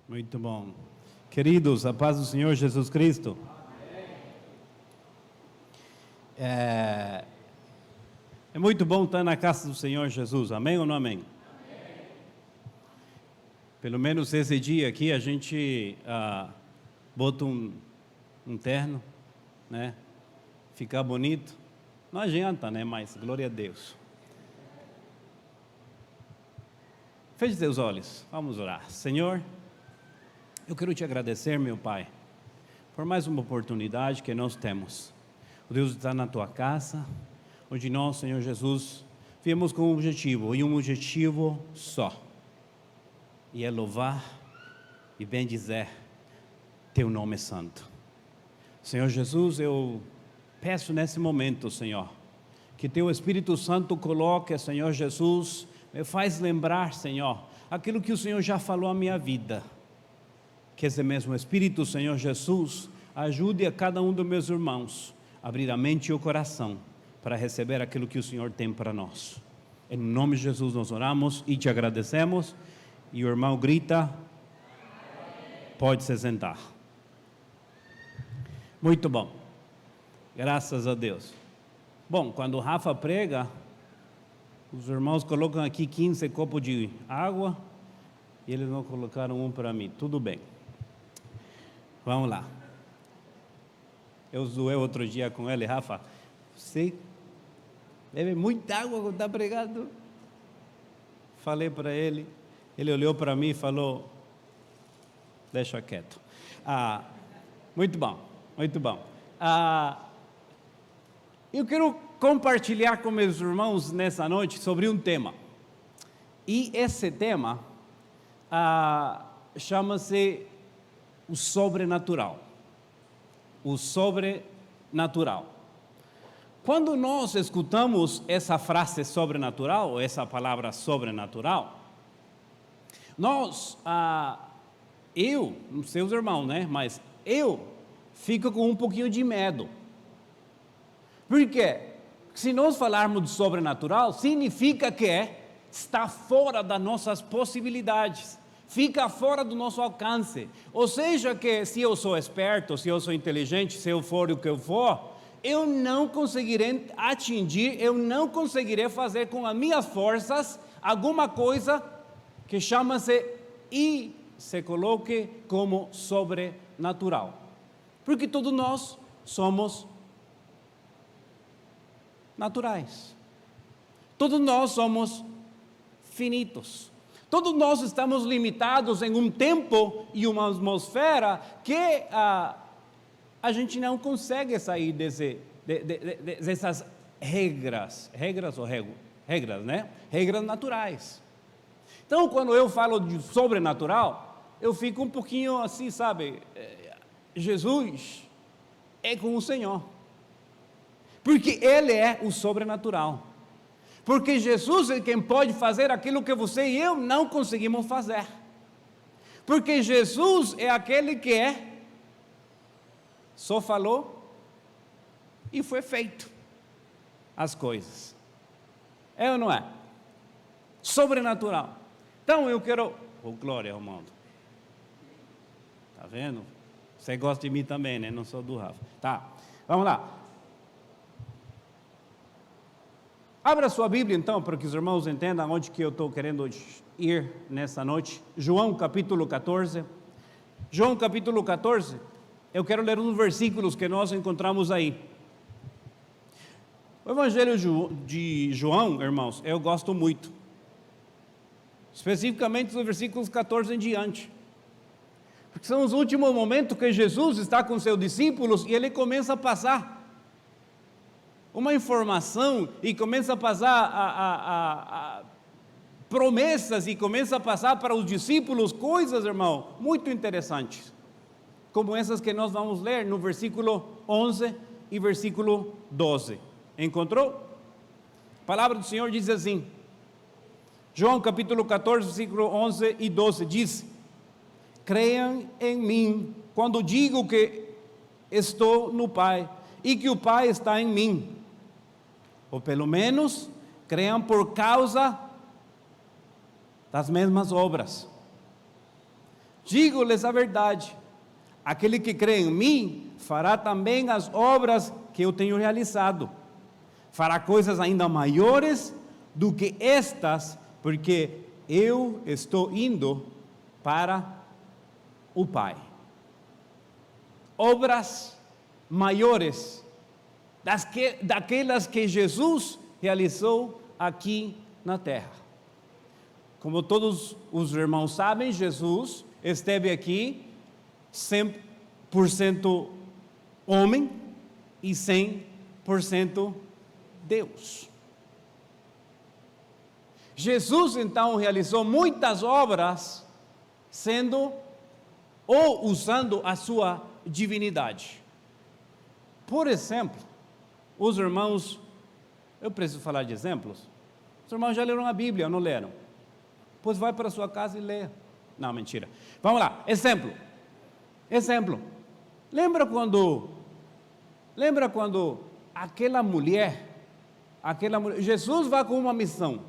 Muito bom. Queridos, a paz do Senhor Jesus Cristo. É muito bom estar na casa do Senhor Jesus, amém ou não amém? Amém. Pelo menos esse dia aqui a gente bota um terno, né? Ficar bonito. Não adianta, né? Mas glória a Deus. Feche seus olhos, vamos orar. Senhor, eu quero te agradecer, meu Pai, por mais uma oportunidade que nós temos. O Deus está na tua casa, onde nós, Senhor Jesus, viemos com um objetivo, e um objetivo só, e é louvar e bendizer teu nome santo. Senhor Jesus, eu peço nesse momento, Senhor, que teu Espírito Santo coloque, Senhor Jesus, me faz lembrar, Senhor, aquilo que o Senhor já falou à minha vida. Que esse mesmo Espírito, Senhor Jesus, ajude a cada um dos meus irmãos a abrir a mente e o coração para receber aquilo que o Senhor tem para nós. Em nome de Jesus nós oramos e te agradecemos. E o irmão grita: pode se sentar. Muito bom, graças a Deus. Bom, quando o Rafa prega, os irmãos colocam aqui 15 copos de água e eles não colocaram um para mim. Tudo bem. Vamos lá. Eu zoei outro dia com ele, Rafa. Você bebe muita água quando está pregando? Falei para ele. Ele olhou para mim e falou: deixa quieto. Muito bom, muito bom. Eu quero compartilhar com meus irmãos nessa noite sobre um tema. E esse tema chama-se o sobrenatural. O sobrenatural. Quando nós escutamos essa frase sobrenatural, ou essa palavra sobrenatural, nós, eu, não sei os irmãos, né? Mas eu fico com um pouquinho de medo. Por quê? Porque se nós falarmos de sobrenatural, significa que está fora das nossas possibilidades. Fica fora do nosso alcance. Ou seja, que se eu sou esperto, se eu sou inteligente, se eu for o que eu for, eu não conseguirei atingir, eu não conseguirei fazer com as minhas forças alguma coisa que chama-se e se coloque como sobrenatural. Porque todos nós somos naturais. Todos nós somos finitos. Todos nós estamos limitados em um tempo e uma atmosfera que a gente não consegue sair dessas regras, né? Regras naturais. Então, quando eu falo de sobrenatural, eu fico um pouquinho assim, sabe? Jesus é com o Senhor, porque Ele é o sobrenatural. Porque Jesus é quem pode fazer aquilo que você e eu não conseguimos fazer. Porque Jesus é aquele que só falou e foi feito as coisas. É ou não é? Sobrenatural. Então eu quero... glória ao mundo. Tá vendo? Você gosta de mim também, né? Não sou do Rafa. Tá, vamos lá. Abra sua Bíblia então, para que os irmãos entendam onde que eu estou querendo ir nessa noite. João capítulo 14. João capítulo 14, eu quero ler uns versículos que nós encontramos aí. O Evangelho de João, irmãos, eu gosto muito. Especificamente dos versículos 14 em diante. Porque são os últimos momentos que Jesus está com seus discípulos e ele começa a passar uma informação e começa a passar promessas e começa a passar para os discípulos coisas, irmão, muito interessantes, como essas que nós vamos ler no versículo 11 e versículo 12. Encontrou? A palavra do Senhor diz assim, João capítulo 14, versículo 11 e 12, diz: creiam em mim quando digo que estou no Pai e que o Pai está em mim. Ou pelo menos, creiam por causa das mesmas obras. digo-lhes a verdade, aquele que crê em mim, fará também as obras que eu tenho realizado, fará coisas ainda maiores do que estas, porque eu estou indo para o Pai. Obras maiores, daquelas que Jesus realizou aqui na terra. Como todos os irmãos sabem, Jesus esteve aqui 100% homem e 100% Deus. Jesus então realizou muitas obras sendo ou usando a sua divindade. Por exemplo, os irmãos, eu preciso falar de exemplos? Os irmãos já leram a Bíblia, não leram? Pois vai para a sua casa e lê. Não, mentira. Vamos lá, exemplo. Lembra quando aquela mulher, Jesus vai com uma missão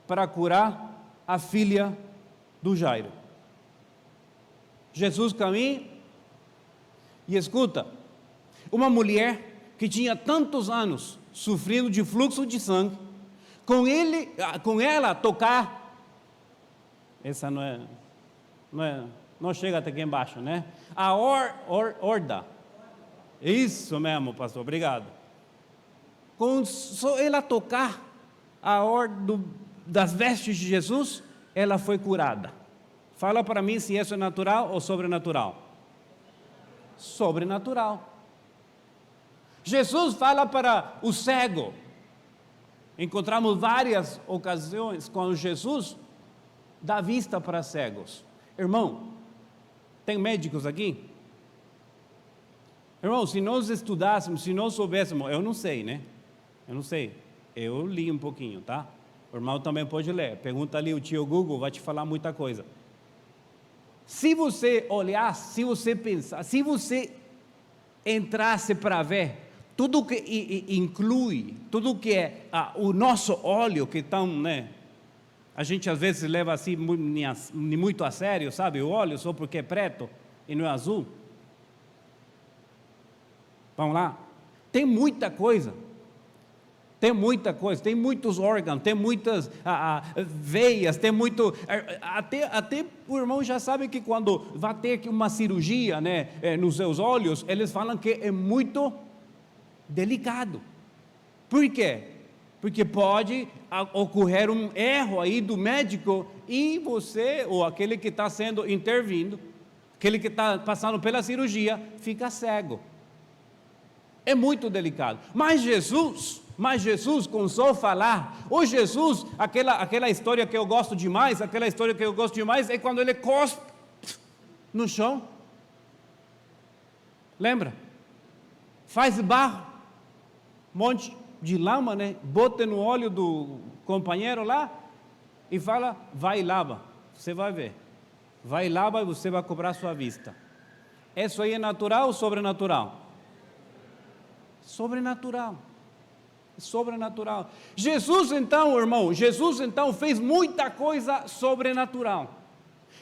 para curar a filha do Jairo. Jesus caminha e escuta, uma mulher que tinha tantos anos sofrendo de fluxo de sangue, com ela tocar, essa não chega até aqui embaixo, né? A horda, isso mesmo, pastor, obrigado. Com só ela tocar a horda das vestes de Jesus, ela foi curada. Fala para mim se isso é natural ou sobrenatural. Sobrenatural. Jesus fala para o cego. Encontramos várias ocasiões quando Jesus dá vista para cegos. Irmão, tem médicos aqui? Irmão, se nós estudássemos, se nós soubéssemos, eu não sei, né? Eu não sei. Eu li um pouquinho, tá? O irmão também pode ler. Pergunta ali o tio Google, vai te falar muita coisa. Se você olhasse, se você pensasse, se você entrasse para ver tudo que inclui, tudo que é o nosso olho, que tão, né? A gente às vezes leva assim muito a sério, sabe? O olho só porque é preto e não é azul. Vamos lá. Tem muita coisa. Tem muitos órgãos, tem muitas veias, tem muito. Até o irmão já sabe que quando vai ter uma cirurgia, né, nos seus olhos, eles falam que é muito delicado. Por quê? Porque pode ocorrer um erro aí do médico e você, ou aquele que está sendo intervindo, aquele que está passando pela cirurgia, fica cego. É muito delicado. Mas Jesus, com só falar, ou Jesus, aquela história que eu gosto demais, é quando ele cospe no chão. Lembra? Faz barro, monte de lama, né? Bota no olho do companheiro lá e fala, vai e lava, você vai ver. Vai e lava e você vai cobrar sua vista. Isso aí é natural ou sobrenatural? Sobrenatural. Jesus então fez muita coisa sobrenatural.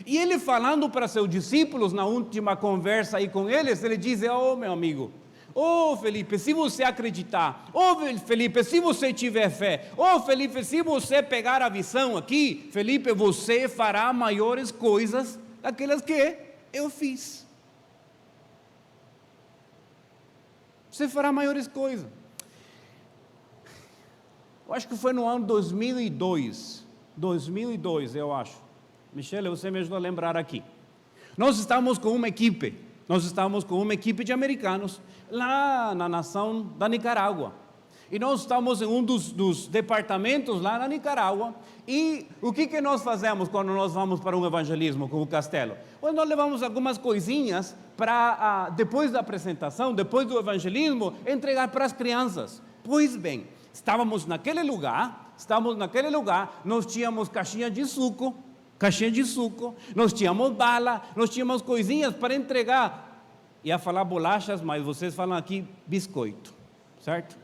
E ele falando para seus discípulos na última conversa aí com eles, ele diz: "Oh, meu amigo, oh Felipe, se você acreditar, oh Felipe, se você tiver fé, oh Felipe, se você pegar a visão aqui, Felipe, você fará maiores coisas daquelas que eu fiz. Você fará maiores coisas." Eu acho que foi no ano 2002, eu acho. Michele, você me ajudou a lembrar aqui. Nós estávamos com uma equipe de americanos lá na nação da Nicarágua. E nós estamos em um dos departamentos lá na Nicarágua. E o que nós fazemos quando nós vamos para um evangelismo com o Castelo? Nós levamos algumas coisinhas para, depois da apresentação, depois do evangelismo, entregar para as crianças. Pois bem, estávamos naquele lugar, nós tínhamos caixinha de suco, nós tínhamos bala, nós tínhamos coisinhas para entregar. Ia falar bolachas, mas vocês falam aqui biscoito, certo?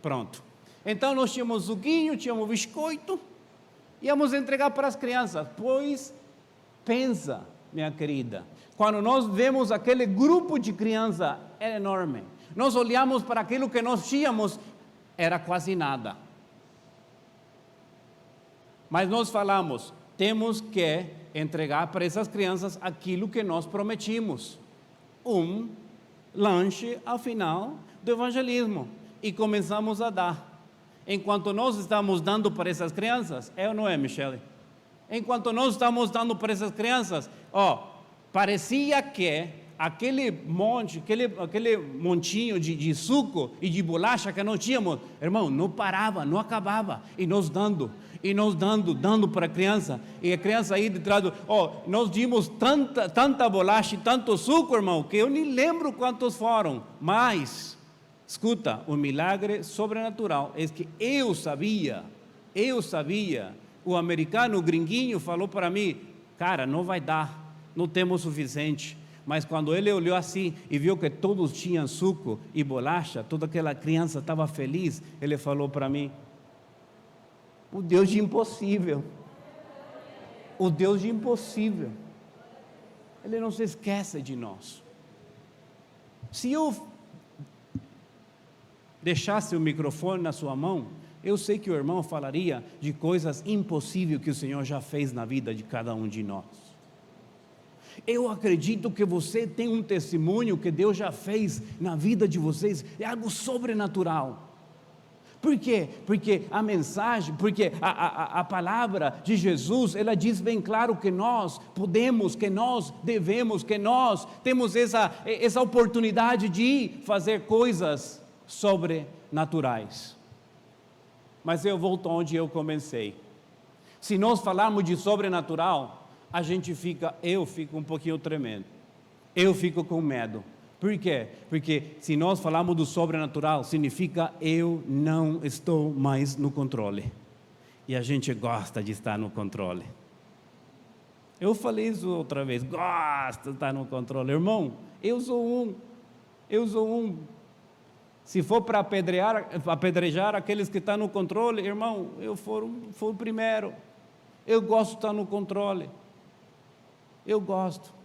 Pronto. Então nós tínhamos suquinho, tínhamos biscoito, íamos entregar para as crianças. Pois Pensa, minha querida, quando nós vemos aquele grupo de criança, era enorme. Nós olhamos para aquilo que nós tínhamos, era quase nada. Mas nós falamos, temos que entregar para essas crianças aquilo que nós prometimos. Um lanche ao final do evangelismo. E começamos a dar. Enquanto nós estamos dando para essas crianças, é ou não é, Michele? Enquanto nós estamos dando para essas crianças, parecia que aquele montinho de suco e de bolacha que nós tínhamos, irmão, não parava, não acabava. E nós dando para a criança. E a criança aí de trás, nós dimos tanta bolacha e tanto suco, irmão, que eu nem lembro quantos foram. Mas, escuta, o milagre sobrenatural é que eu sabia, o americano, o gringuinho falou para mim, cara, não vai dar, não temos o suficiente. Mas quando ele olhou assim e viu que todos tinham suco e bolacha, toda aquela criança estava feliz, ele falou para mim, o Deus de impossível, Ele não se esquece de nós. Se eu deixasse o microfone na sua mão, eu sei que o irmão falaria de coisas impossíveis que o Senhor já fez na vida de cada um de nós. Eu acredito que você tem um testemunho que Deus já fez na vida de vocês, é algo sobrenatural. Por quê? Porque a mensagem, a palavra de Jesus, ela diz bem claro que nós podemos, que nós devemos, que nós temos essa oportunidade de fazer coisas sobrenaturais. Mas eu volto onde eu comecei. Se nós falarmos de sobrenatural, eu fico um pouquinho tremendo, eu fico com medo. Por quê? Porque se nós falarmos do sobrenatural, significa eu não estou mais no controle, e a gente gosta de estar no controle. Eu falei isso outra vez, gosto de estar no controle. Irmão, eu sou um, se for para apedrejar aqueles que estão no controle, irmão, eu for o primeiro. Eu gosto de estar no controle, eu gosto.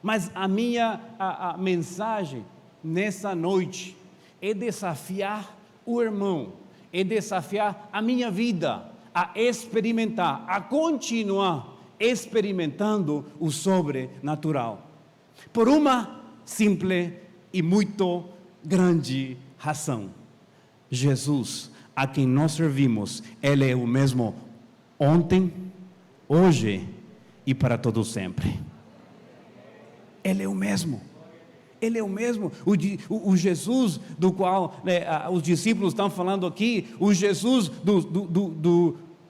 Mas a minha mensagem nessa noite é desafiar o irmão, é desafiar a minha vida a experimentar, a continuar experimentando o sobrenatural, por uma simples e muito grande razão. Jesus, a quem nós servimos, Ele é o mesmo ontem, hoje e para todo sempre. Ele é o mesmo. Ele é o mesmo. O Jesus do qual os discípulos estão falando aqui, o Jesus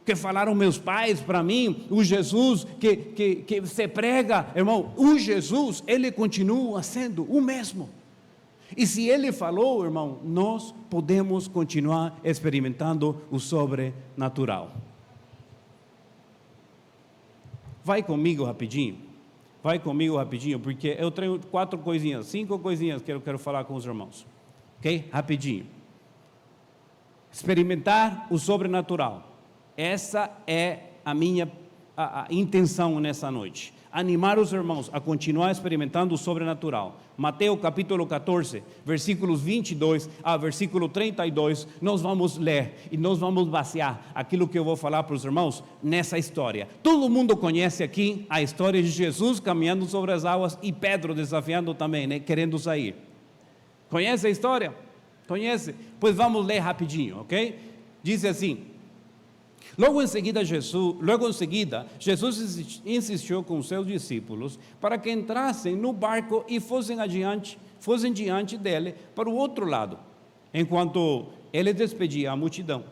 que falaram meus pais para mim, o Jesus que se prega, irmão, o Jesus, Ele continua sendo o mesmo. E se Ele falou, irmão, nós podemos continuar experimentando o sobrenatural. Vai comigo rapidinho, porque eu tenho 5 coisinhas que eu quero falar com os irmãos, ok? Rapidinho. Experimentar o sobrenatural, essa é a minha intenção nessa noite, animar os irmãos a continuar experimentando o sobrenatural. Mateus capítulo 14, versículos 22 a versículo 32, nós vamos ler e nós vamos basear aquilo que eu vou falar para os irmãos nessa história. Todo mundo conhece aqui a história de Jesus caminhando sobre as águas e Pedro desafiando também, né, querendo sair. Conhece a história? Conhece? Pois vamos ler rapidinho, ok? Diz assim: Logo em seguida, Jesus insistiu com os seus discípulos para que entrassem no barco e fossem diante dele para o outro lado, enquanto ele despedia a multidão.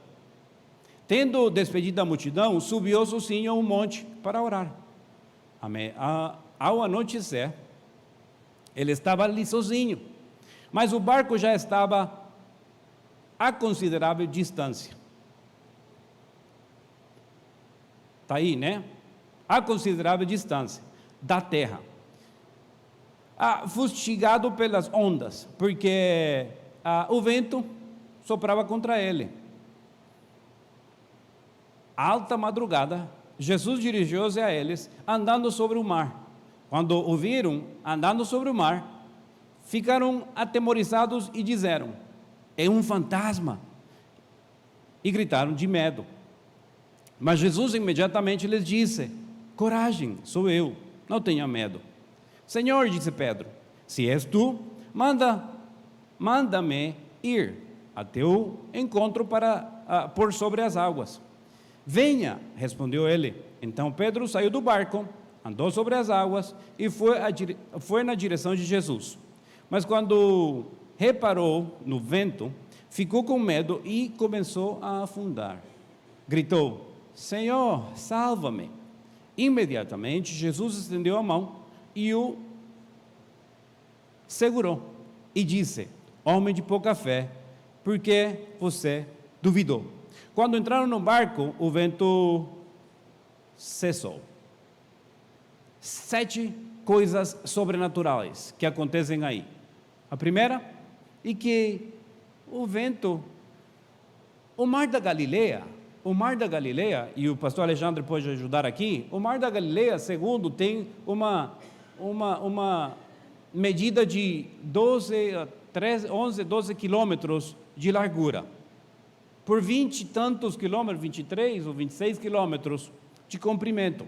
Tendo despedido a multidão, subiu sozinho a um monte para orar. Ao anoitecer, ele estava ali sozinho, mas o barco já estava a considerável distância. Está aí, né? A considerável distância da terra, fustigado pelas ondas, porque o vento soprava contra ele. Alta madrugada, Jesus dirigiu-se a eles andando sobre o mar. Quando o viram andando sobre o mar, ficaram atemorizados e disseram: é um fantasma. E gritaram de medo. Mas Jesus imediatamente lhes disse: coragem, sou eu, não tenha medo. Senhor, disse Pedro, se és tu, manda-me ir a teu encontro para por sobre as águas. Venha, respondeu ele. Então Pedro saiu do barco, andou sobre as águas e foi na direção de Jesus. Mas quando reparou no vento, ficou com medo e começou a afundar. Gritou: Senhor, salva-me. Imediatamente Jesus estendeu a mão e o segurou e disse: homem de pouca fé, por que você duvidou? Quando entraram no barco, o vento cessou. 7 coisas sobrenaturais que acontecem aí. A primeira é que o vento, o mar da Galileia, e o pastor Alexandre pode ajudar aqui, o mar da Galileia, segundo, tem uma medida de 11, 12 quilômetros de largura, por 20 e tantos quilômetros, 23 ou 26 quilômetros de comprimento.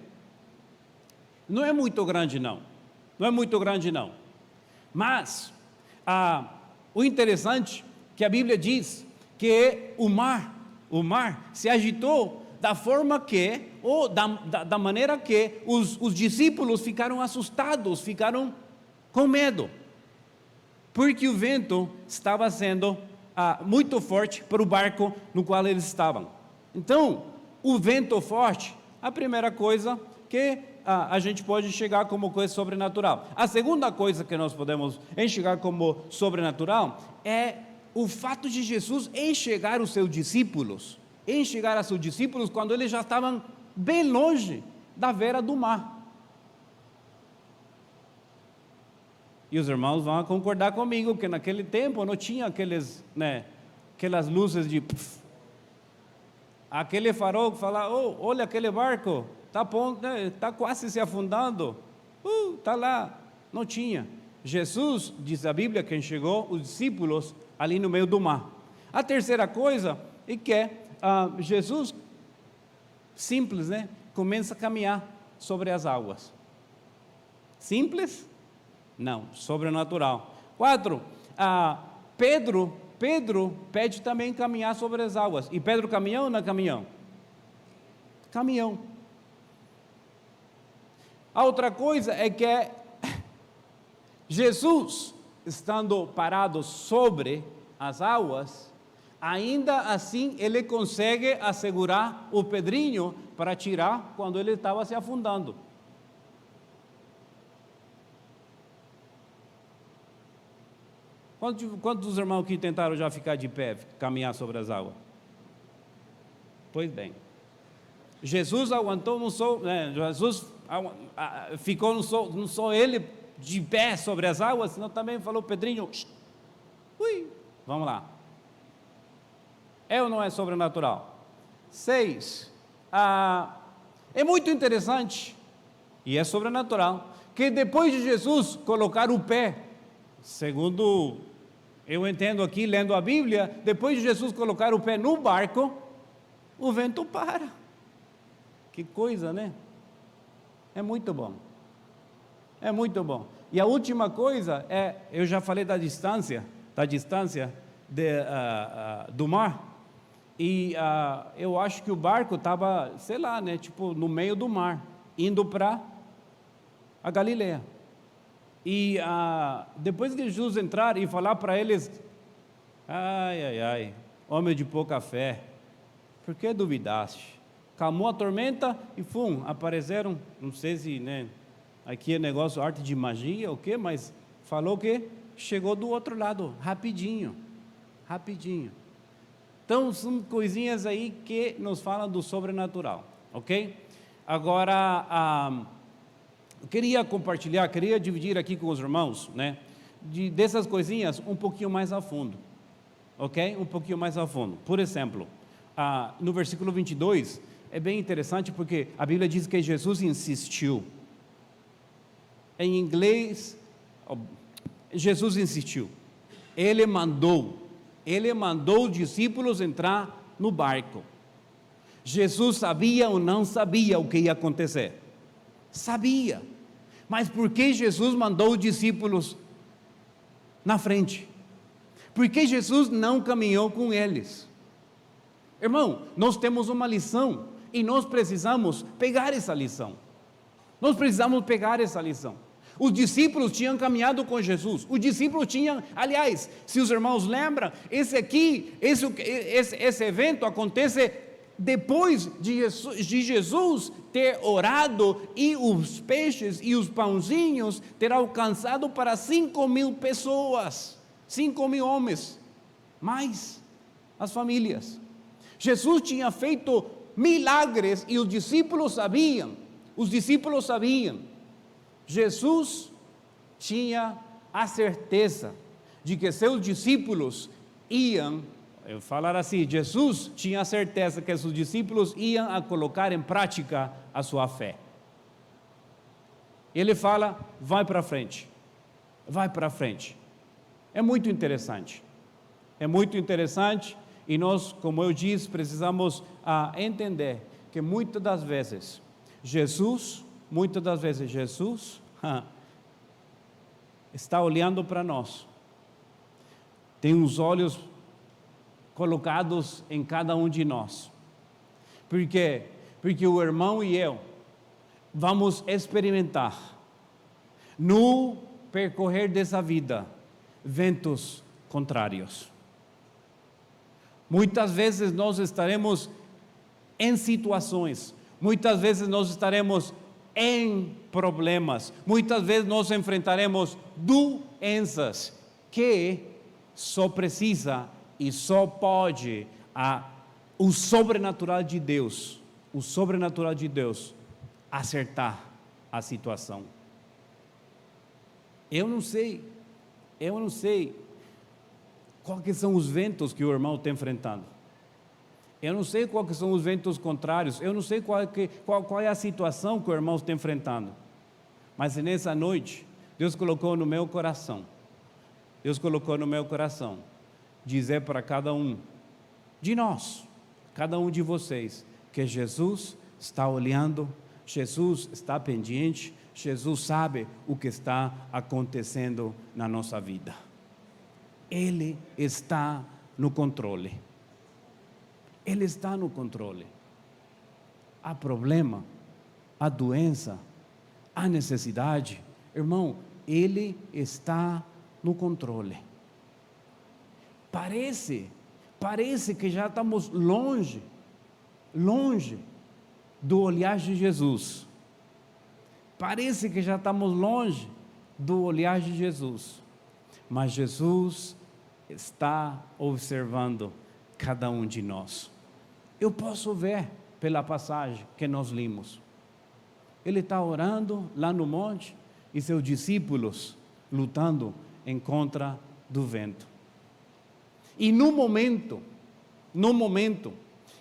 Não é muito grande não, mas o interessante que a Bíblia diz que o mar se agitou da forma que, ou da maneira que os discípulos ficaram assustados, ficaram com medo, porque o vento estava sendo muito forte para o barco no qual eles estavam. Então, o vento forte, a primeira coisa que a gente pode enxergar como coisa sobrenatural. A segunda coisa que nós podemos enxergar como sobrenatural é o fato de Jesus enxergar a seus discípulos quando eles já estavam bem longe da beira do mar. E os irmãos vão concordar comigo que naquele tempo não tinha aquelas luzes de aquele farol que fala: olha aquele barco, está quase se afundando, está lá. Não tinha. Jesus, diz a Bíblia, que enxergou os discípulos ali no meio do mar. A terceira coisa é que Jesus, simples, começa a caminhar sobre as águas. Simples? Não, sobrenatural. 4, Pedro pede também caminhar sobre as águas. E Pedro caminhou ou não caminhou? Caminhou. A outra coisa é que Jesus, estando parado sobre as águas, ainda assim ele consegue assegurar o Pedrinho para tirar quando ele estava se afundando. Quantos dos irmãos que tentaram já ficar de pé, caminhar sobre as águas? Pois bem, Jesus aguentou, Jesus ficou não só ele de pé sobre as águas, senão também falou: Pedrinho, vamos lá. É ou não é sobrenatural? 6, é muito interessante, e é sobrenatural, que depois de Jesus colocar o pé, segundo eu entendo aqui, lendo a Bíblia, depois de Jesus colocar o pé no barco, o vento para. Que coisa, né? É muito bom. É muito bom. E a última coisa eu já falei da distância do mar, e eu acho que o barco estava, sei lá, no meio do mar, indo para a Galileia. E depois que Jesus entrar e falar para eles: ai, homem de pouca fé, por que duvidaste? Calmou a tormenta e apareceram, não sei se aqui é negócio, arte de magia ou quê, mas falou que chegou do outro lado, rapidinho. Então são coisinhas aí que nos falam do sobrenatural, ok? Agora, eu queria dividir aqui com os irmãos, dessas coisinhas um pouquinho mais a fundo, ok? Um pouquinho mais a fundo. Por exemplo, no versículo 22, é bem interessante porque a Bíblia diz que Jesus insistiu. Em inglês, Jesus insistiu. Ele mandou os discípulos entrar no barco. Jesus sabia ou não sabia o que ia acontecer? Sabia. Mas por que Jesus mandou os discípulos na frente? Por que Jesus não caminhou com eles? Irmão, nós temos uma lição e nós precisamos pegar essa lição. Nós precisamos pegar essa lição. Os discípulos tinham caminhado com Jesus. Os discípulos tinham, aliás, se os irmãos lembram, esse evento acontece depois de Jesus ter orado e os peixes e os pãozinhos ter alcançado para 5.000 pessoas, 5.000 homens, mais as famílias. Jesus tinha feito milagres e os discípulos sabiam. Jesus tinha a certeza de que seus discípulos iam, eu falar assim, Jesus tinha a certeza que seus discípulos iam a colocar em prática a sua fé. Ele fala, vai para frente. É muito interessante e nós, como eu disse, precisamos entender que muitas das vezes Jesus está olhando para nós, tem os olhos colocados em cada um de nós, porque o irmão e eu vamos experimentar no percorrer dessa vida ventos contrários. Muitas vezes nós estaremos em situações, muitas vezes nós estaremos em problemas, muitas vezes nós enfrentaremos doenças que só precisa e só pode o sobrenatural de Deus acertar a situação. Eu não sei quais são os ventos que o irmão está enfrentando. Eu não sei quais são os ventos contrários. Eu não sei qual é a situação que o irmão está enfrentando. Mas nessa noite, Deus colocou no meu coração dizer para cada um de nós, cada um de vocês, que Jesus está olhando, Jesus está pendente, Jesus sabe o que está acontecendo na nossa vida. Ele está no controle. Ele está no controle. Há problema, há doença, há necessidade. Irmão, Ele está no controle. Parece que já estamos longe do olhar de Jesus. Parece que já estamos longe do olhar de Jesus. Mas Jesus está observando cada um de nós. Eu posso ver pela passagem que nós limos. Ele está orando lá no monte e seus discípulos lutando em contra do vento. E no momento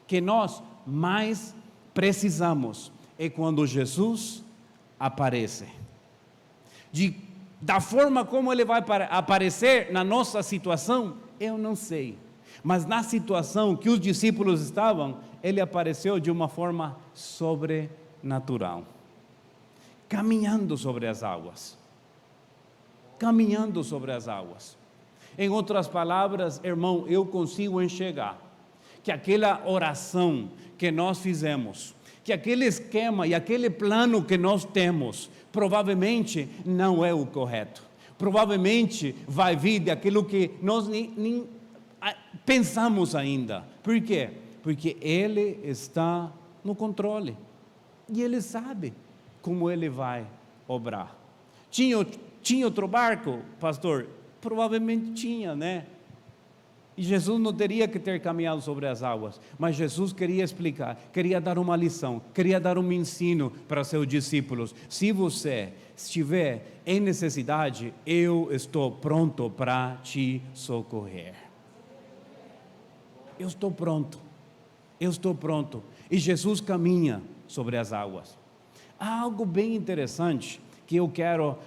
que nós mais precisamos é quando Jesus aparece. Da forma como ele vai aparecer na nossa situação, eu não sei. Mas na situação que os discípulos estavam, ele apareceu de uma forma sobrenatural, caminhando sobre as águas. Em outras palavras, irmão, eu consigo enxergar que aquela oração que nós fizemos, que aquele esquema e aquele plano que nós temos, provavelmente não é o correto. Provavelmente vai vir daquilo que nós nem pensamos ainda. Por quê? Porque Ele está no controle e Ele sabe como Ele vai obrar. Tinha outro barco, pastor? Provavelmente tinha, né? E Jesus não teria que ter caminhado sobre as águas, mas Jesus queria explicar, queria dar uma lição, queria dar um ensino para seus discípulos. Se você estiver em necessidade, eu estou pronto para te socorrer. Eu estou pronto. eu estou pronto. E Jesus caminha sobre as águas. Há algo bem interessante que eu quero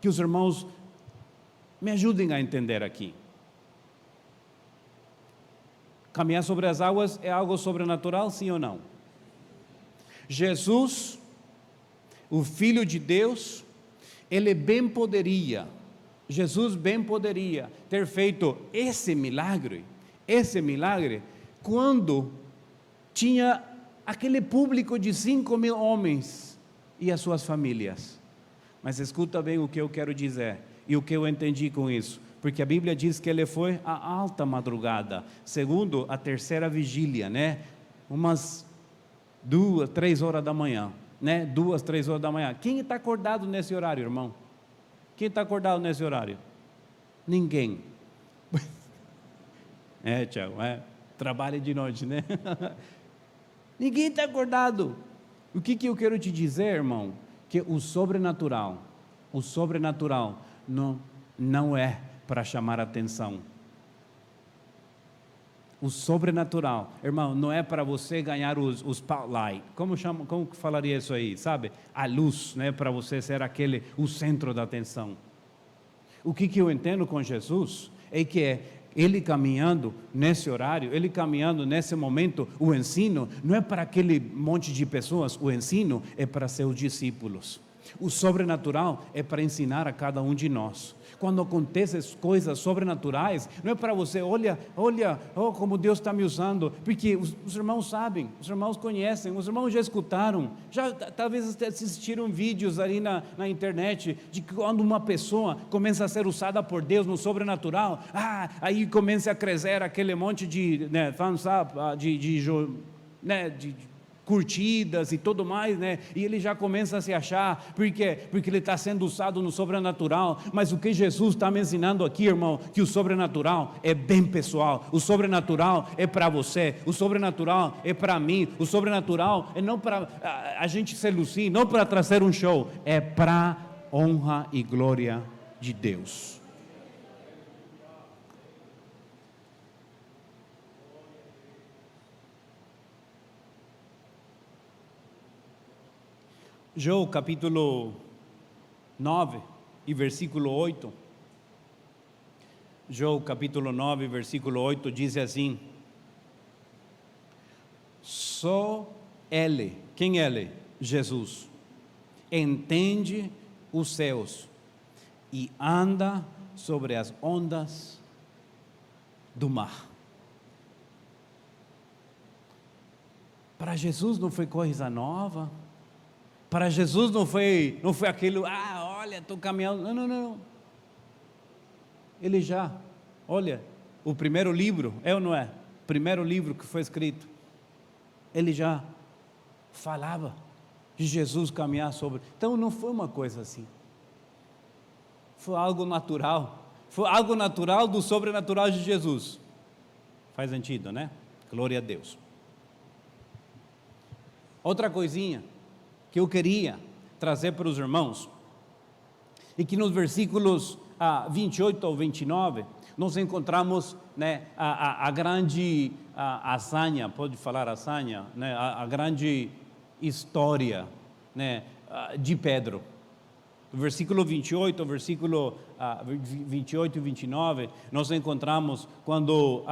que os irmãos me ajudem a entender aqui. Caminhar sobre as águas é algo sobrenatural, sim ou não? Jesus, o Filho de Deus, Ele bem poderia, Jesus bem poderia ter feito esse milagre, quando tinha aquele público de 5.000 homens e as suas famílias. Mas escuta bem o que eu quero dizer e o que eu entendi com isso, porque a Bíblia diz que ele foi à alta madrugada, segundo a terceira vigília, né? Umas 2, 3 horas da manhã, né? 2, 3 horas da manhã. Quem está acordado nesse horário, irmão? Quem está acordado nesse horário? Ninguém. Tiago, trabalha de noite, né? Ninguém está acordado. O que eu quero te dizer, irmão? Que o sobrenatural não é para chamar atenção. O sobrenatural, irmão, não é para você ganhar os spotlight. Como que falaria isso aí? Sabe? A luz, né? Para você ser o centro da atenção. O que eu entendo com Jesus é que Ele caminhando nesse horário, Ele caminhando nesse momento, o ensino não é para aquele monte de pessoas, o ensino é para seus discípulos. O sobrenatural é para ensinar a cada um de nós. Quando acontecem coisas sobrenaturais, não é para você, olha, como Deus está me usando, porque os irmãos sabem, os irmãos conhecem, os irmãos já escutaram, já talvez assistiram vídeos ali na internet, de que quando uma pessoa começa a ser usada por Deus no sobrenatural, aí começa a crescer aquele monte de, né, de curtidas e tudo mais, né? E ele já começa a se achar, porque ele está sendo usado no sobrenatural. Mas o que Jesus está me ensinando aqui, irmão, que o sobrenatural é bem pessoal, o sobrenatural é para você, o sobrenatural é para mim, o sobrenatural é não para a gente se lucir, não para trazer um show, é para honra e glória de Deus. João capítulo 9 e versículo 8. João capítulo 9, versículo 8 diz assim: só Ele, quem é Ele? Jesus, entende os céus e anda sobre as ondas do mar. Para Jesus não foi coisa nova. Para Jesus não foi aquilo, olha, estou caminhando, não. Ele já, olha, o primeiro livro, ou não é? O primeiro livro que foi escrito, ele já falava de Jesus caminhar sobre, então não foi uma coisa assim, foi algo natural do sobrenatural de Jesus. Faz sentido, né? Glória a Deus. Outra coisinha que eu queria trazer para os irmãos, e que nos versículos 28 ao 29, nós encontramos, né, a grande hazaña, pode falar hazaña, né, a grande história, né, de Pedro. Do versículo 28 ao versículo 28 e 29, nós encontramos quando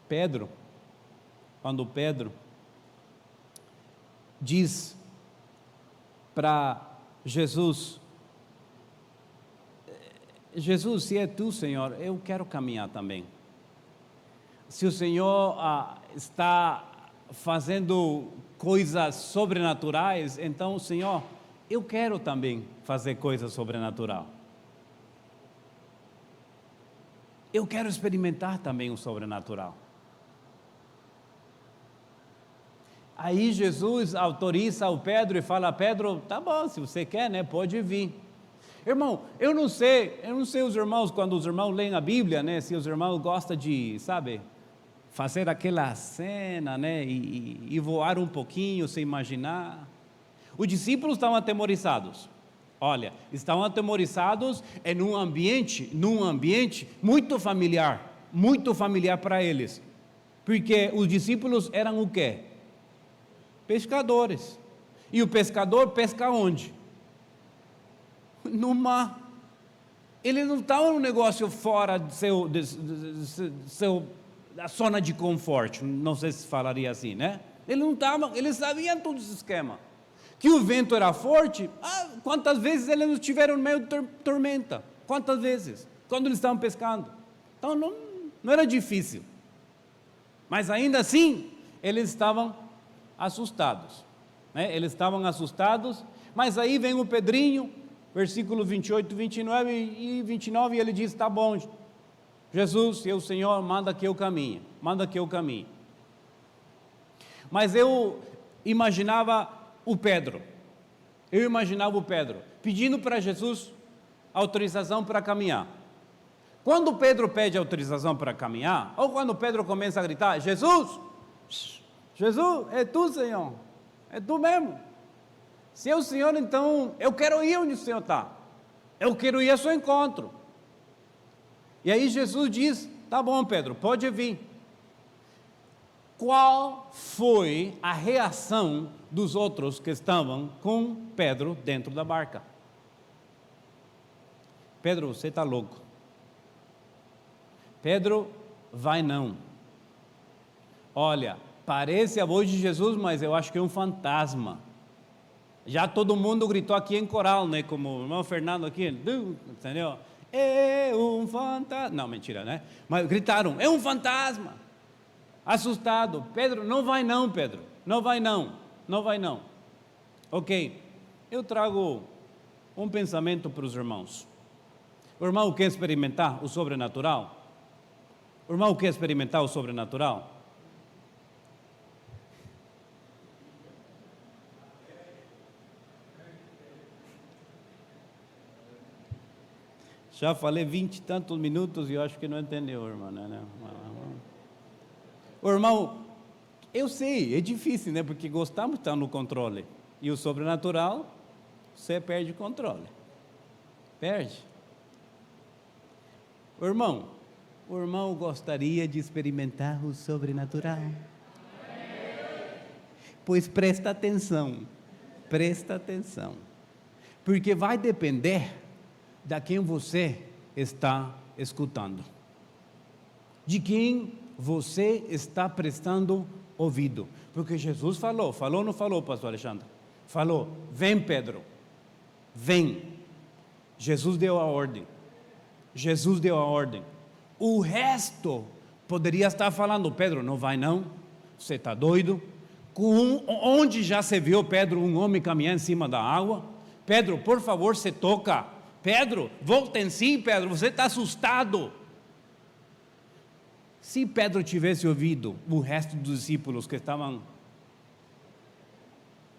Pedro diz para Jesus, se é tu, Senhor, eu quero caminhar também. Se o Senhor está fazendo coisas sobrenaturais, então, Senhor, eu quero também fazer coisas sobrenatural. Eu quero experimentar também o sobrenatural. Aí Jesus autoriza o Pedro e fala: Pedro, tá bom, se você quer, né, pode vir. Irmão, eu não sei os irmãos, quando os irmãos leem a Bíblia, né, se os irmãos gostam de, sabe, fazer aquela cena, né, e voar um pouquinho, se imaginar. Os discípulos estavam atemorizados. Olha, estavam atemorizados num ambiente muito familiar para eles. Porque os discípulos eram o quê? Pescadores. E o pescador pesca onde? No mar. Ele não estava num negócio fora da zona de conforto, não sei se falaria assim, né? Ele não estava, eles sabiam todo esse esquema. Que o vento era forte, quantas vezes eles não estiveram no meio de tormenta? Quantas vezes? Quando eles estavam pescando. Então não era difícil. Mas ainda assim, eles estavam assustados. Né? Eles estavam assustados, mas aí vem o Pedrinho, versículo 28, 29 e 29, e ele diz, tá bom, Jesus, seu Senhor, manda que eu caminhe, manda que eu caminhe. Mas eu imaginava o Pedro pedindo para Jesus autorização para caminhar. Quando Pedro pede autorização para caminhar, ou quando Pedro começa a gritar, Jesus, é tu, Senhor, é tu mesmo. Se é o Senhor, então eu quero ir onde o Senhor está, eu quero ir ao seu encontro. E aí Jesus diz, tá bom, Pedro, pode vir. Qual foi a reação dos outros que estavam com Pedro dentro da barca? Pedro, você está louco. Pedro, vai não. Olha, parece a voz de Jesus, mas eu acho que é um fantasma. Já todo mundo gritou aqui em coral, né? Como o irmão Fernando aqui, entendeu? É um fantasma. Não, mentira, né? Mas gritaram, é um fantasma. Assustado. Pedro, não vai não, Pedro. Não vai não. Não vai não. Ok. Eu trago um pensamento para os irmãos. O irmão quer experimentar o sobrenatural? O irmão quer experimentar o sobrenatural? Já falei 20 e tantos minutos e eu acho que não entendeu, irmão, né? O irmão, eu sei, é difícil, né? Porque gostamos de estar no controle. E o sobrenatural, você perde o controle. Perde. O irmão gostaria de experimentar o sobrenatural. Pois presta atenção. Porque vai depender de quem você está escutando, de quem você está prestando ouvido, porque Jesus falou ou não falou, pastor Alexandre? Falou, vem Pedro, vem. Jesus deu a ordem, o resto poderia estar falando, Pedro, não vai não, você está doido? Onde já se viu, Pedro, um homem caminhar em cima da água? Pedro, por favor, se toca. Pedro, volta em si, Pedro, você está assustado. Se Pedro tivesse ouvido o resto dos discípulos que estavam,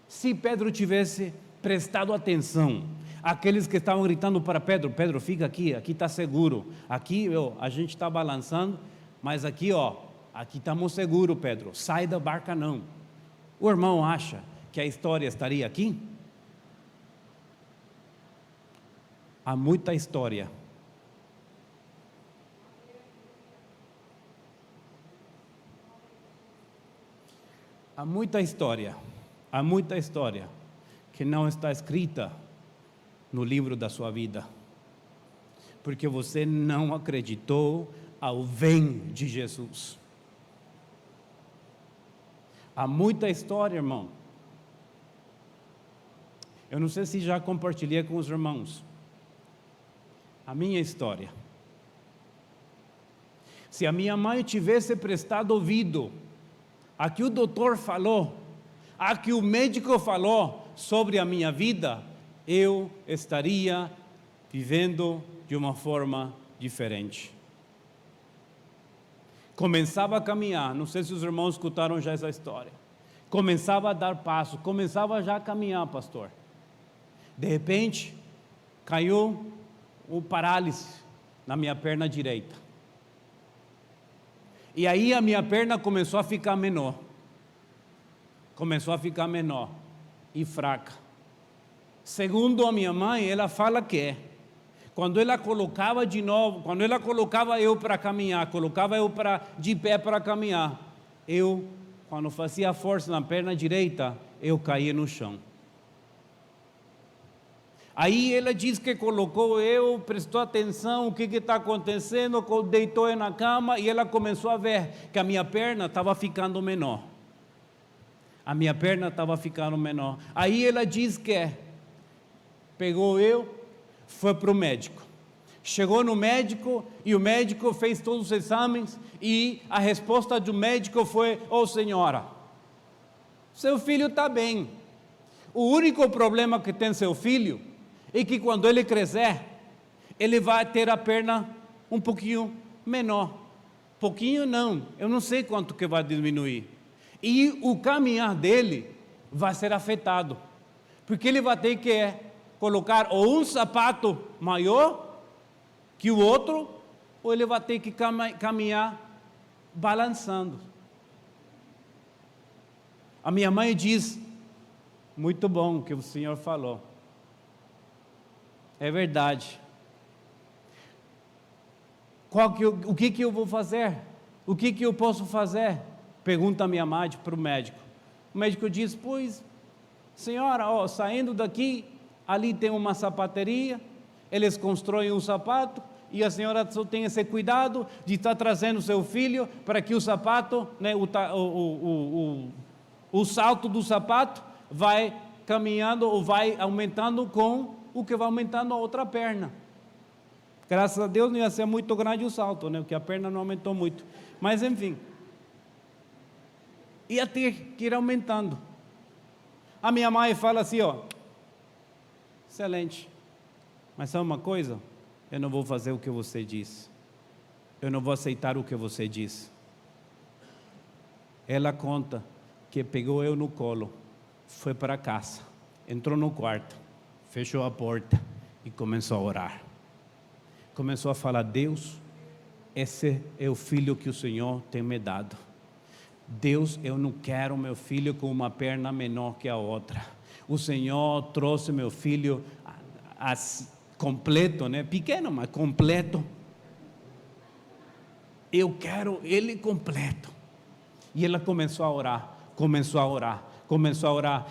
se Pedro tivesse prestado atenção, aqueles que estavam gritando para Pedro, Pedro, fica aqui está seguro, aqui a gente está balançando, mas aqui estamos seguros, Pedro, sai da barca não. O irmão acha que a história estaria aqui? Há muita história. Há muita história que não está escrita no livro da sua vida, porque você não acreditou ao vem de Jesus. Há muita história, irmão. Eu não sei se já compartilhei com os irmãos a minha história. Se a minha mãe tivesse prestado ouvido a que o doutor falou, a que o médico falou sobre a minha vida, eu estaria vivendo de uma forma diferente. Começava a caminhar, não sei se os irmãos escutaram já essa história. Começava a dar passo, começava já a caminhar, pastor. De repente, caiu o parálise na minha perna direita. E aí a minha perna começou a ficar menor. E fraca. Segundo a minha mãe, ela fala que quando ela colocava de novo, quando ela colocava eu para caminhar, colocava eu de pé para caminhar, quando fazia força na perna direita, eu caía no chão. Aí ela diz que colocou prestou atenção, o que está acontecendo, deitou eu na cama e ela começou a ver que a minha perna estava ficando menor. A minha perna estava ficando menor. Aí ela diz que pegou foi para o médico. Chegou no médico e o médico fez todos os exames e a resposta do médico foi: senhora, seu filho está bem. O único problema que tem seu filho é que quando ele crescer, ele vai ter a perna um pouquinho menor. Pouquinho não, eu não sei quanto que vai diminuir. E o caminhar dele vai ser afetado, porque ele vai ter que colocar ou um sapato maior que o outro, ou ele vai ter que caminhar balançando. A minha mãe diz: muito bom o que o senhor falou. É verdade. O que eu vou fazer? O que eu posso fazer? Pergunta a minha mãe para o médico. O médico diz: pois, senhora, saindo daqui, ali tem uma sapateria, eles constroem um sapato, e a senhora só tem esse cuidado de estar trazendo seu filho para que o sapato, né, o salto do sapato vai caminhando ou vai aumentando com o que vai aumentando a outra perna. Graças a Deus não ia ser muito grande o salto, né, porque a perna não aumentou muito. Mas enfim, ia ter que ir aumentando. A minha mãe fala assim: excelente, mas sabe uma coisa? Eu não vou fazer o que você disse. Eu não vou aceitar o que você disse. Ela conta que pegou eu no colo, foi para casa, entrou no quarto, fechou a porta e começou a orar. Começou a falar: Deus, esse é o filho que o Senhor tem me dado. Deus, eu não quero meu filho com uma perna menor que a outra. O Senhor trouxe meu filho completo, né? Pequeno, mas completo. Eu quero ele completo. E ela começou a orar.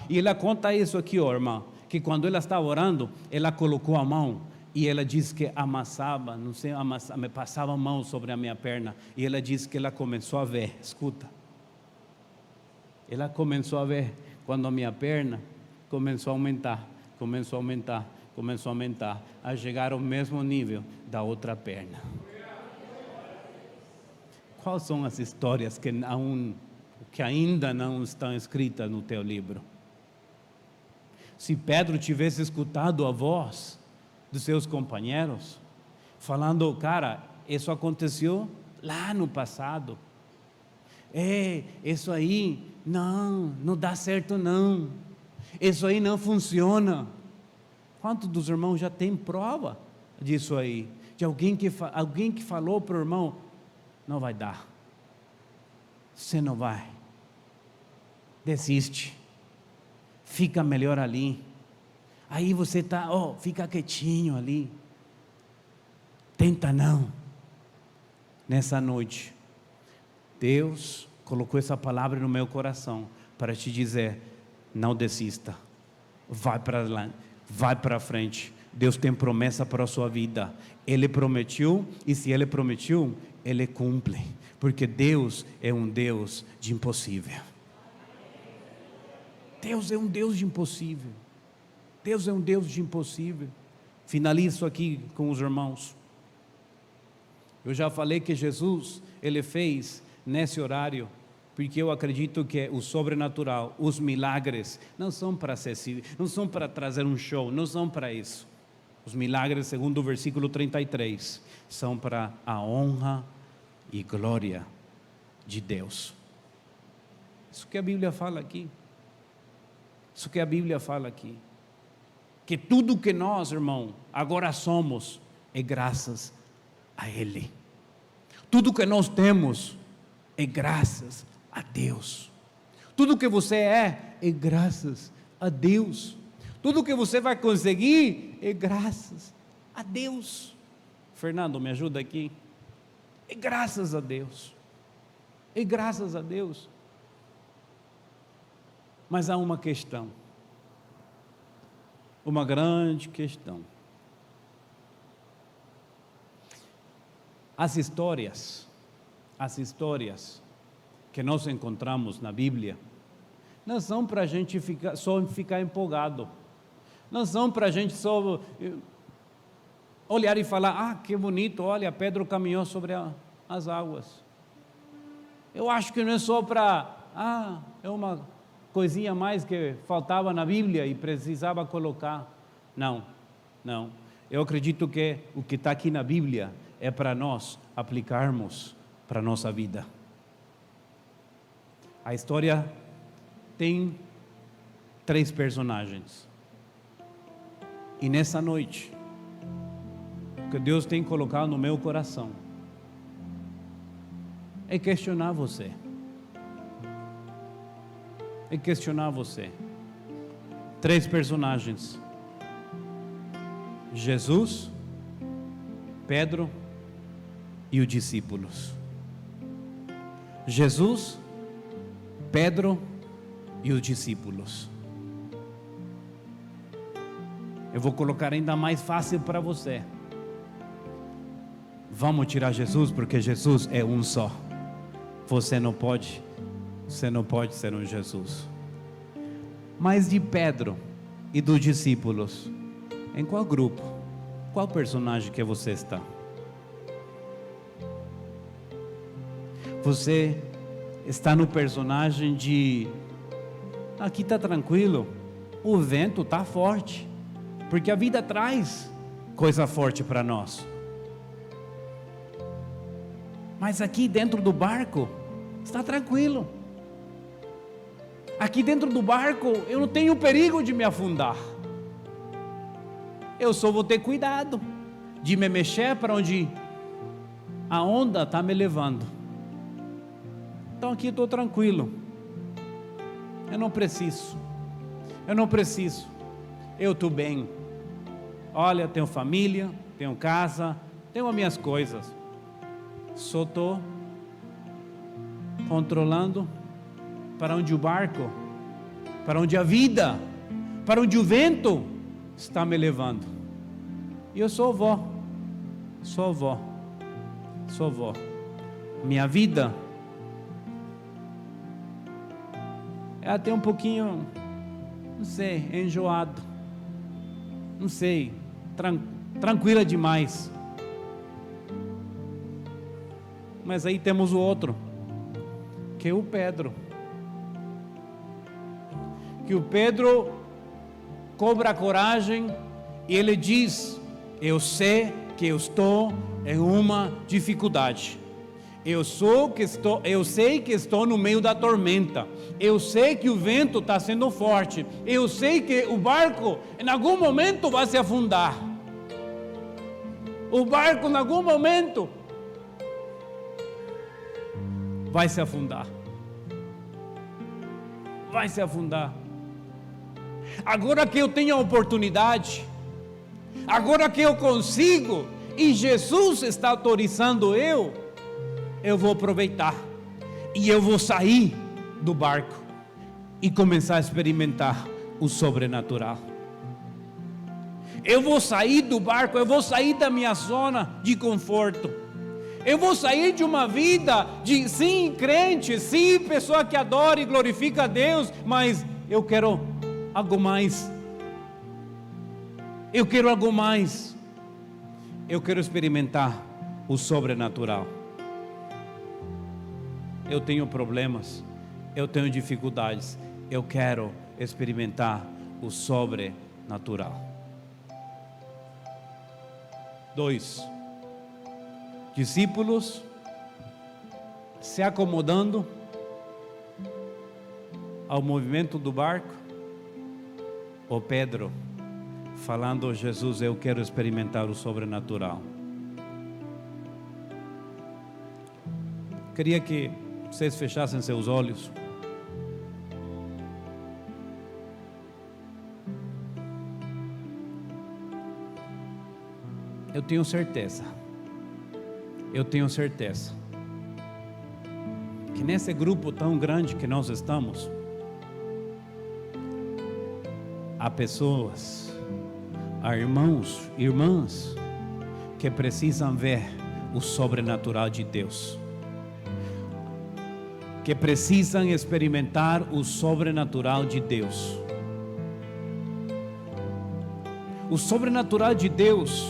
E ela conta isso aqui, irmão, que quando ela estava orando, ela colocou a mão e ela disse que amassava, me passava a mão sobre a minha perna. E ela disse que ela começou a ver, escuta. Ela começou a ver quando a minha perna começou a aumentar, a chegar ao mesmo nível da outra perna. Quais são as histórias que ainda não estão escritas no teu livro? Se Pedro tivesse escutado a voz dos seus companheiros, falando: cara, isso aconteceu lá no passado. Isso aí não dá certo não. Isso aí não funciona. Quantos dos irmãos já tem prova disso aí? De alguém que falou para o irmão: não vai dar. Você não vai. Desiste. Fica melhor ali. Aí você fica quietinho ali. Tenta não. Nessa noite, Deus colocou essa palavra no meu coração para te dizer: não desista. Vai para lá, vai para frente. Deus tem promessa para a sua vida. Ele prometeu, e se Ele prometeu, Ele cumpre. Porque Deus é um Deus de impossível. Deus é um Deus de impossível. Deus é um Deus de impossível. Finalizo aqui com os irmãos. Eu já falei que Jesus, Ele fez nesse horário, porque eu acredito que o sobrenatural, os milagres, não são para não são para trazer um show, não são para isso. Os milagres, segundo o versículo 33, são para a honra e glória de Deus. Isso que a Bíblia fala aqui. Isso que a Bíblia fala aqui. Que tudo que nós, irmão, agora somos, é graças a Ele. Tudo que nós temos é graças a Deus. Tudo que você é graças a Deus. Tudo que você vai conseguir é graças a Deus. Fernando, me ajuda aqui. É graças a Deus. E graças a Deus. Mas há uma questão, uma grande questão. As histórias que nós encontramos na Bíblia, não são para a gente só ficar empolgado, não são para a gente só olhar e falar, ah, que bonito, olha, Pedro caminhou sobre as águas. Eu acho que não é só para, é uma coisinha a mais que faltava na Bíblia e precisava colocar. Não. Eu acredito que o que está aqui na Bíblia é para nós aplicarmos para a nossa vida. A história tem 3 personagens. E nessa noite, o que Deus tem colocado no meu coração é questionar você. É questionar você. 3 personagens: Jesus, Pedro e os discípulos. Jesus, Pedro e os discípulos. Eu vou colocar ainda mais fácil para você. Vamos tirar Jesus, porque Jesus é um só. Você não pode ser um Jesus. Mas de Pedro e dos discípulos, em qual grupo, qual personagem que você está? Você está no personagem de, aqui está tranquilo, o vento está forte, porque a vida traz coisa forte para nós. Mas aqui dentro do barco, está tranquilo. Aqui dentro do barco, eu não tenho perigo de me afundar. Eu só vou ter cuidado de me mexer para onde a onda está me levando. Então aqui estou tranquilo. Eu não preciso. Eu estou bem. Olha, tenho família, tenho casa, tenho as minhas coisas. Só estou controlando para onde o barco, para onde a vida, para onde o vento está me levando. E eu só vou. Minha vida é até um pouquinho, não sei, enjoado, não sei, tranquila demais. Mas aí temos o outro, que é o Pedro. Que o Pedro cobra coragem e ele diz: eu sei que eu estou em uma dificuldade. Eu sei que estou no meio da tormenta. Eu sei que o vento está sendo forte. Eu sei que o barco em algum momento vai se afundar. O barco em algum momento vai se afundar. Vai se afundar. Agora que eu tenho a oportunidade, agora que eu consigo, e Jesus está autorizando eu vou aproveitar, e eu vou sair do barco, e começar a experimentar o sobrenatural. Eu vou sair do barco, eu vou sair da minha zona de conforto, eu vou sair de uma vida de, sim, crente, sim, pessoa que adora e glorifica a Deus, mas eu quero algo mais. Eu quero algo mais. Eu quero experimentar o sobrenatural. Eu tenho problemas, eu tenho dificuldades, eu quero experimentar o sobrenatural. 2. Discípulos se acomodando ao movimento do barco, ou Pedro falando: Jesus, eu quero experimentar o sobrenatural. Queria que vocês fechassem seus olhos. Eu tenho certeza que nesse grupo tão grande que nós estamos, há pessoas, há irmãos, irmãs, que precisam ver o sobrenatural de Deus, que precisam experimentar o sobrenatural de Deus. O sobrenatural de Deus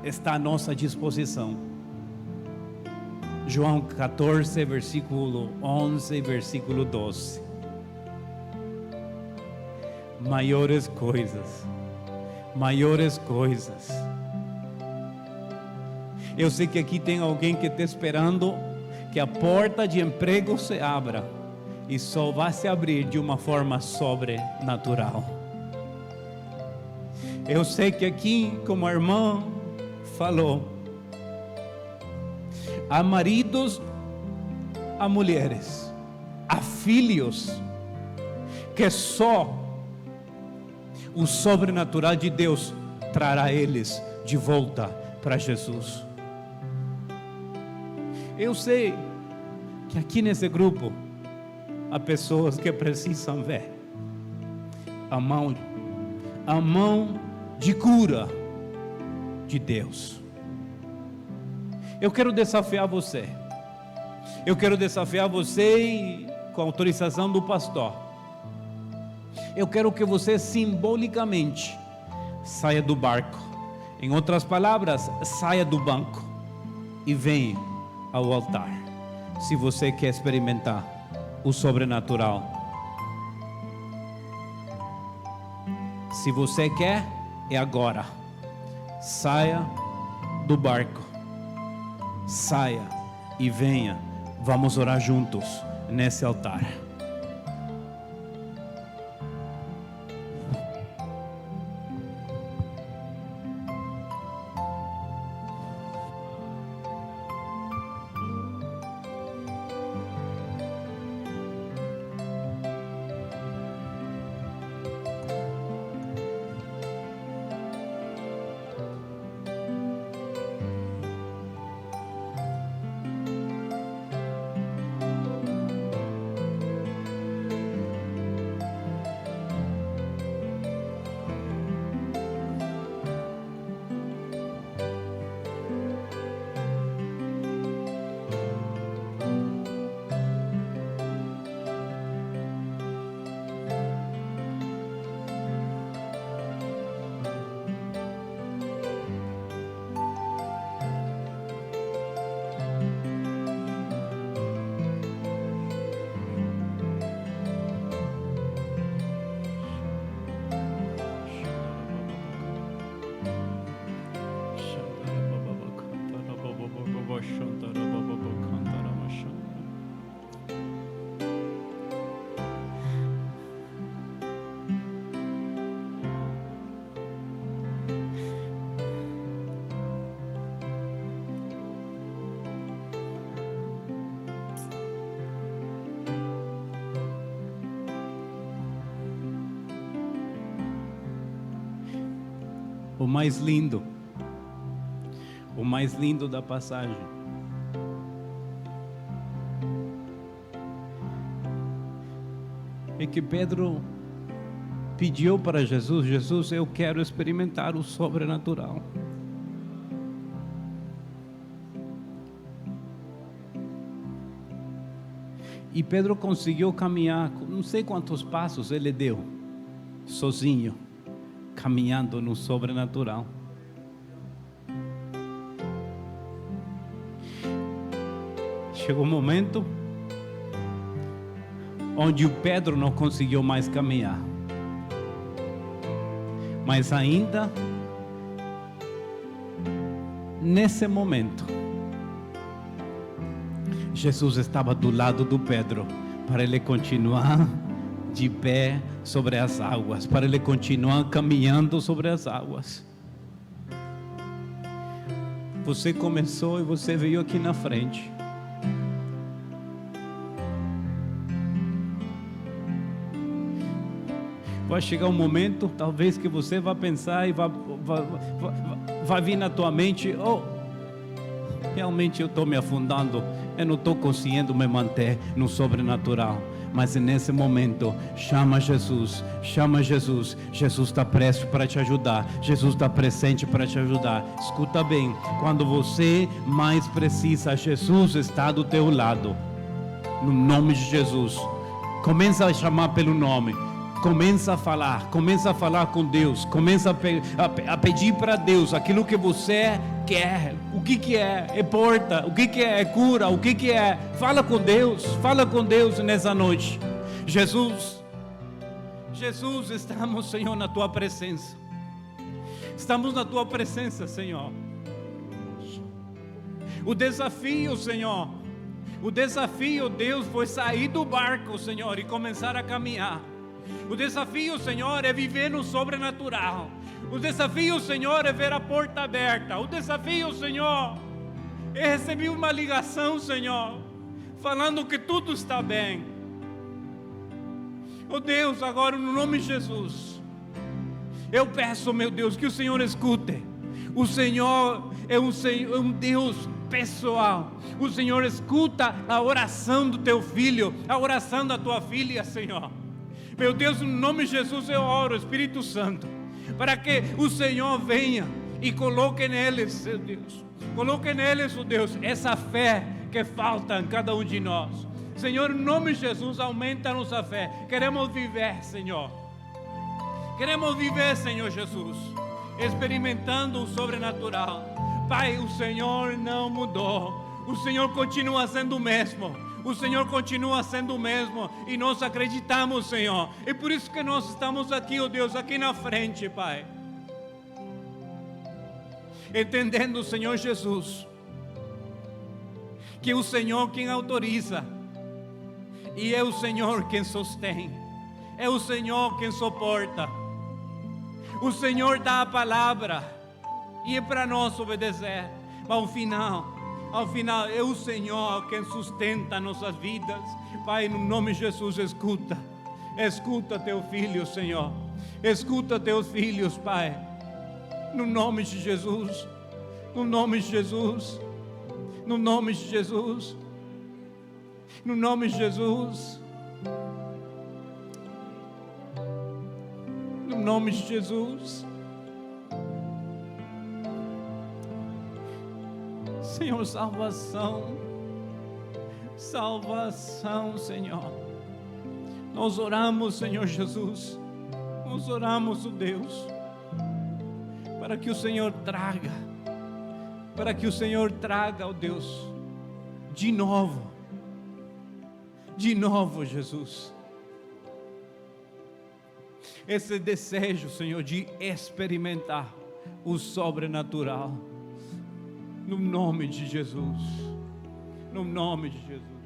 está à nossa disposição. João 14, versículo 11, versículo 12. Maiores coisas. Eu sei que aqui tem alguém que está esperando que a porta de emprego se abra, e só vai se abrir de uma forma sobrenatural. Eu sei que aqui, como a irmã falou, há maridos, há mulheres, há filhos, que só o sobrenatural de Deus trará eles de volta para Jesus. Eu sei que aqui nesse grupo há pessoas que precisam ver a mão de cura de Deus. Eu quero desafiar você. E, com a autorização do pastor, eu quero que você simbolicamente saia do barco. Em outras palavras, saia do banco e venha ao altar, se você quer experimentar o sobrenatural. Se você quer, é agora. Saia do barco, saia e venha. Vamos orar juntos nesse altar. O mais lindo da passagem é que Pedro pediu para Jesus: Jesus, eu quero experimentar o sobrenatural. E Pedro conseguiu caminhar, não sei quantos passos ele deu, sozinho, caminhando no sobrenatural. Chegou um momento onde o Pedro não conseguiu mais caminhar, mas ainda nesse momento Jesus estava do lado do Pedro para ele continuar de pé sobre as águas, para ele continuar caminhando sobre as águas. Você começou e você veio aqui na frente. Vai chegar um momento, talvez, que você vai pensar e vai vir na tua mente: oh, realmente eu estou me afundando, eu não estou conseguindo me manter no sobrenatural. Mas nesse momento, chama Jesus, Jesus está prestes para te ajudar, Jesus está presente para te ajudar. Escuta bem, quando você mais precisa, Jesus está do teu lado, no nome de Jesus. Começa a chamar pelo nome, começa a falar com Deus, começa a pedir para Deus aquilo que você quer. O que é? É porta. O que é? É cura. O que é? Fala com Deus nessa noite. Jesus, estamos, Senhor, na Tua presença. Estamos na Tua presença, Senhor. O desafio, Senhor, Deus, foi sair do barco, Senhor, e começar a caminhar. O desafio, Senhor, é viver no sobrenatural. O desafio, Senhor, é ver a porta aberta. O desafio, Senhor, é receber uma ligação, Senhor, falando que tudo está bem. Oh Deus, agora no nome de Jesus, eu peço, meu Deus, que o Senhor escute. O Senhor é um Deus pessoal. O Senhor escuta a oração do teu filho, a oração da tua filha, Senhor. Meu Deus, no nome de Jesus eu oro, Espírito Santo, para que o Senhor venha e coloque neles, seu Deus, coloque neles, oh Deus, essa fé que falta em cada um de nós. Senhor, no nome de Jesus, aumenta a nossa fé. Queremos viver, Senhor. Queremos viver, Senhor Jesus, experimentando o sobrenatural. Pai, o Senhor não mudou. O Senhor continua sendo o mesmo. O Senhor continua sendo o mesmo. E nós acreditamos, Senhor. E por isso que nós estamos aqui, ó Deus, aqui na frente, Pai. Entendendo, Senhor Jesus, que o Senhor quem autoriza. E é o Senhor quem sustém. É o Senhor quem suporta. O Senhor dá a palavra. E é para nós obedecer. Ao final é o Senhor quem sustenta nossas vidas. Pai, no nome de Jesus, escuta teu filho, Senhor. Escuta teus filhos, Pai. No nome de Jesus. No nome de Jesus. No nome de Jesus. No nome de Jesus. No nome de Jesus. Senhor, salvação, Senhor. Nós oramos, Senhor Jesus. Nós oramos, ó Deus, para que o Senhor traga, ó Deus, de novo, Jesus, esse desejo, Senhor, de experimentar o sobrenatural. No nome de Jesus. No nome de Jesus.